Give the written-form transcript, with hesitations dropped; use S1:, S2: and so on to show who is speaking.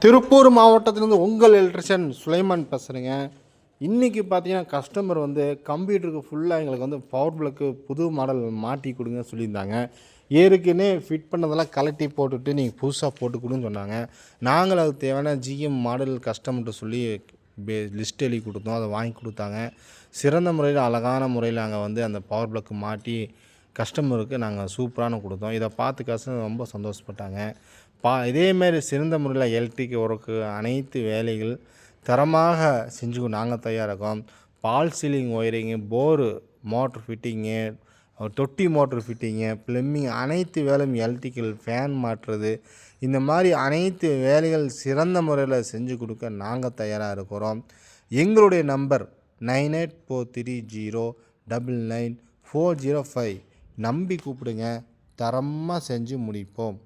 S1: திருப்பூர் மாவட்டத்திலேருந்து உங்கள் எலக்ட்ரிஷியன் சுலைமான் பேசுகிறேங்க. இன்றைக்கி பார்த்தீங்கன்னா கஸ்டமர் வந்து கம்ப்யூட்டருக்கு ஃபுல்லாக எங்களுக்கு வந்து பவர் பிளக்கு புது மாடல் மாட்டி கொடுங்க சொல்லியிருந்தாங்க. ஏற்கனவே ஃபிட் பண்ணதெல்லாம் கலட்டி போட்டுட்டு நீங்கள் புதுசாக போட்டு கொடுன்னு சொன்னாங்க. நாங்கள் அதுக்கு தேவையான ஜிஎம் மாடல் கஸ்டமர்கிட்ட சொல்லி லிஸ்ட் எழுதி கொடுத்தோம். அதை வாங்கி கொடுத்தாங்க. சிறந்த முறையில் அழகான முறையில் நாங்கள் வந்து அந்த பவர் பிளக்கு மாட்டி கஸ்டமருக்கு நாங்கள் சூப்பரான கொடுத்தோம். இதை பார்த்து கஸ்டமர் ரொம்ப சந்தோஷப்பட்டாங்க. இதேமாரி சிறந்த முறையில் எலக்ட்ரிக் ஒர்க்கு அனைத்து வேலைகள் தரமாக செஞ்சு நாங்கள் தயாராகோம். பால் ceiling wiring, bore motor fitting, தொட்டி மோட்ரு ஃபிட்டிங்கு, ப்ளம்பிங் அனைத்து வேலையும் எலக்ட்ரிக்கல் ஃபேன் மாற்றுறது, இந்த மாதிரி அனைத்து வேலைகள் சிறந்த முறையில் செஞ்சு கொடுக்க நாங்கள் தயாராக இருக்கிறோம். எங்களுடைய நம்பர் 9843099405. நம்பி கூப்பிடுங்க. தரமாக செஞ்சு முடிப்போம்.